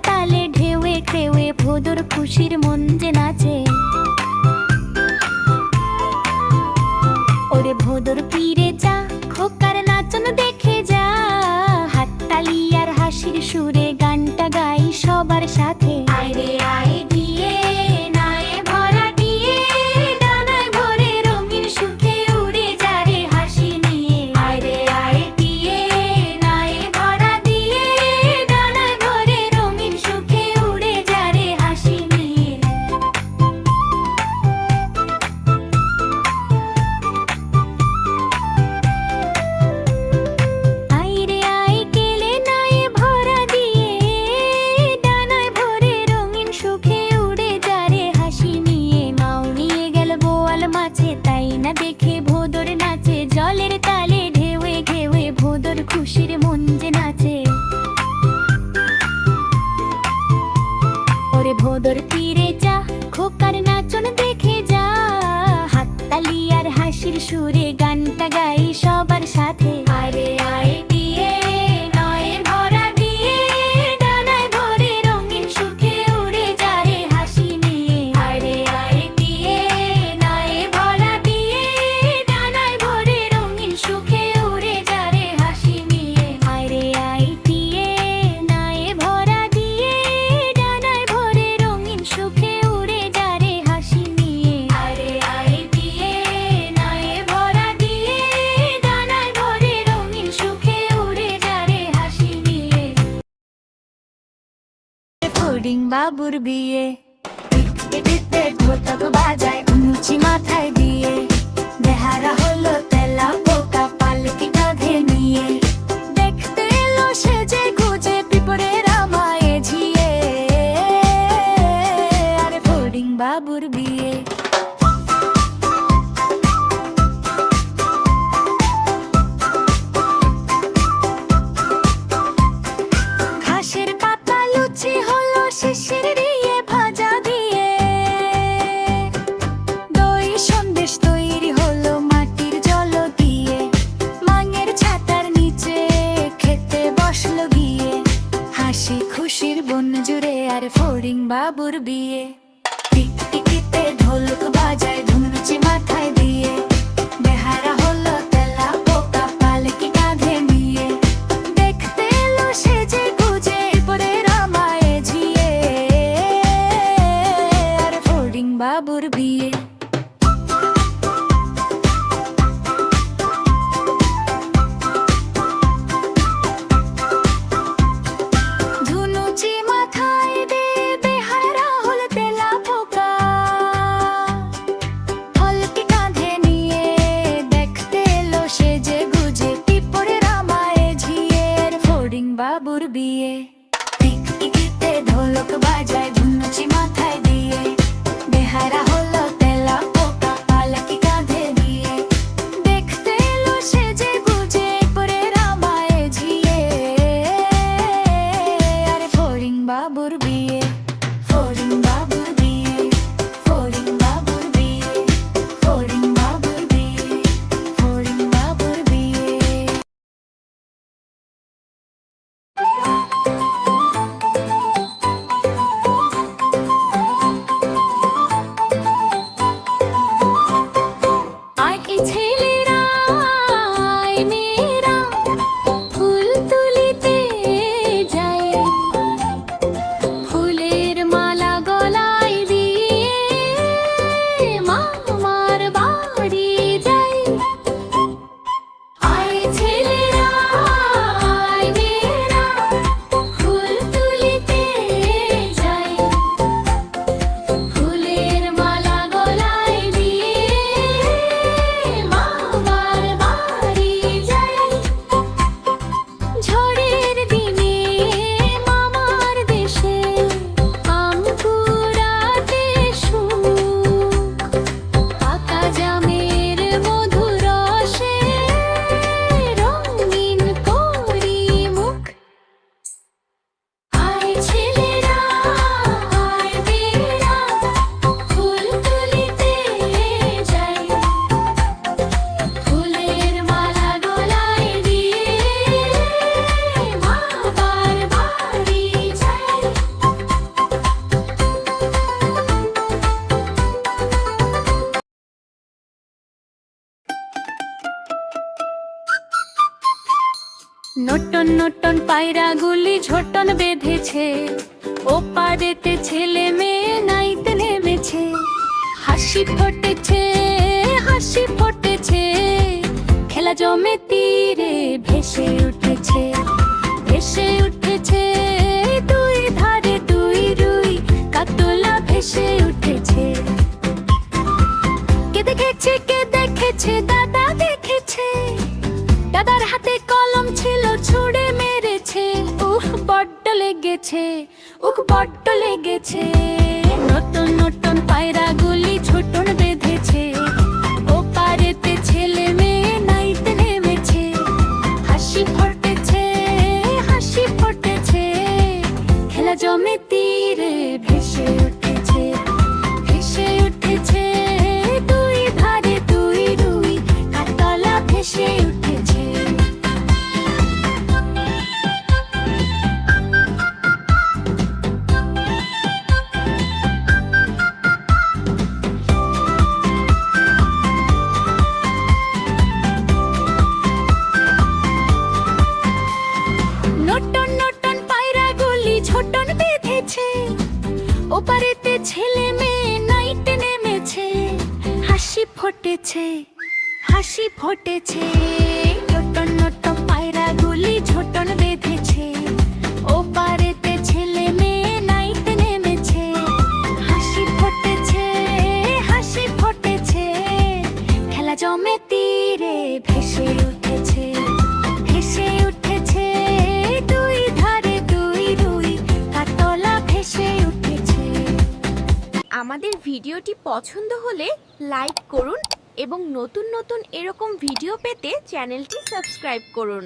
তালে ঢেউয়ে খেউয়ে ভোদর খুশির মন যে নাচে। ওরে ভোদর পীরে যা, খোকার নাচন দেখে যা, হাততালি আর হাসির সুরে গানটা গাই সবার সাথে। আয় রে আয় দিয়ে নায়ে ভরা দিয়ে, ডানায় ভরে রঙিন সুখে উড়ে যা রে হাসি নিয়ে। আয় রে আয় দিয়ে নায়ে ভরা দিয়ে, ডানায় ভরে রঙিন সুখে উড়ে যা রে হাসি নিয়ে। আয় রে আয় কেলে নায়ে ভরা দিয়ে, ডানায় ভরে রঙিন সুখে উড়ে যা রে হাসি নিয়ে। মাও নিয়ে গেল বোয়াল মাছে, তাই না দেখে ভোদর নাচে। জলের তালে ঢেউয়ে ঘেউয়ে ভোদর খুশির মন যে নাচে। ওরে ভোদর তীরে যা, খোকার নাচন দেখে যা, হাততালি আর হাসির সুরে গানটা গাই সবার সাথে। আয় রে আয় দিয়ে নয়ে ভরা দিয়ে, ডানায় ভরে রঙিন সুখে উড়ে যা রে হাসি নিয়ে। আয় রে আয় দিয়ে নয়ে ভরা দিয়ে, ডানায় ভরে রঙিন সুখে উড়ে যা রে হাসি নিয়ে। আয় রে আয় দিয়ে নয়ে ভরা দিয়ে, ডানায় ভরে রঙিন সুখে উড়ে যা রে হাসি নিয়ে। আয় রে আয় দিয়ে নয়ে ভরা দিয়ে, ডানায় ভরে রঙিন সুখে উড়ে যা রে হাসি নিয়ে। ফড়িং বাবুর বিয়ে, টিকটিকিতে ঢোলক বাজায় উঁচি মাথায় দিয়ে, বেহারা হলো তেলা পোকা পালকি কাঁধে নিয়ে। দেখতে এলো সেজে গুজে পিঁপড়ের আমায় ঝিয়ে, আরে ফড়িং বাবুর বিয়ে। ঘাসের পাতা লুচি হলো শিশির দিয়ে ভাজা দিয়ে, দই সন্দেশ তৈরি হলো মাটির জল দিয়ে। মাঙের ছাতার নিচে খেতে বসলো গিয়ে, হাসি খুশির বন জুড়ে আর ফড়িং বাবুর বিয়ে। টিকটিকিতে ঢোলক বাজায় ধুনুচি মাথায় দিয়ে, বেহারা হলো তেলা পোকা পালকি কাঁধে নিয়ে। দেখতে এলো সেজে গুজে পিঁপড়ের আমায় ঝিয়ে, আর ফড়িং বাবুর বিয়ে। ধুনুচি মাথায় দে, বেহারা হলো তেলা পোকা পালকি কাঁধে নিয়ে। দেখতে এলো সেজে গুজে পিঁপড়ের আমায় ঝিয়ে, আর ফড়িং বাবুর বিয়ে। টিকটিকিতে ঢোলক বাজায় ধুনুচি মাথায় দিয়ে, বেহারা হলো তেলা পোকা পালকি কাঁধে নিয়ে। দেখতে এলো সেজে গুজে পিঁপড়ের আমায় ঝিয়ে, আর ফড়িং বাবুর বিয়ে। ফড়িং বাবুর বিয়ে, ফড়িং বাবুর বিয়ে, ফড়িং বাবুর বিয়ে, ফড়িং বাবুর বিয়ে। আয় কি ছেলেরা আয় মেয়েরা, ফুল তুলিতে যাই, ফুলের মালা গলায় নটন পায়রাগুলি ঝোটন বেঁধেছে, ওপারেতে ছেলে মেয়ে নাইতে নেমেছে। হাসি ফোটেছে, হাসি ফোটেছে, খেলা জমে তীরে ভেসে উঠেছে, ভেসে উঠেছে দুই ধারে দুই রুই, কাতলা ভেসে উঠেছে। কে দেখেছে, কে দেখেছে, দাদা দেখেছে, দাদার হাতে কলম ছিল, ছুঁড়ে মেরেছে। বড্ড লেগেছে, বড্ড লেগেছে। নতুন নতুন পায়রাগুলি ঝুটন বেঁধেছে, ওপারেতে ছেলে মেয়ে নাইতে নেমেছে। হাসি ফোটেছে, হাসি ফোটেছে, খেলা জমে তীরে ভেসে উঠেছে, ভেসে উঠেছে দুই ধারে দুই রুই, কাতলা ভেসে উঠেছে। নটন নটন পায়রাগুলি ঝোটন বেঁধেছে, ওপারেতে ছেলে মেয়ে নাইতে নেমেছে। হাসি ফোটেছে, হাসি ফোটেছে, নটন নটন পায়রাগুলি ঝোটন বেঁধেছে, ওপারেতে ছেলে মেয়ে নাইতে নেমেছে। হাসি ফোটেছে, হাসি ফোটেছে, খেলা জমে তীরে ভেসে উঠেছে, ভেসে উঠেছে দুই ধারে দুই রুই, কাতলা ভেসে উঠেছে। আমাদের ভিডিওটি পছন্দ হলে লাইক করুন এবং নতুন নতুন এরকম ভিডিও পেতে চ্যানেলটি সাবস্ক্রাইব করুন।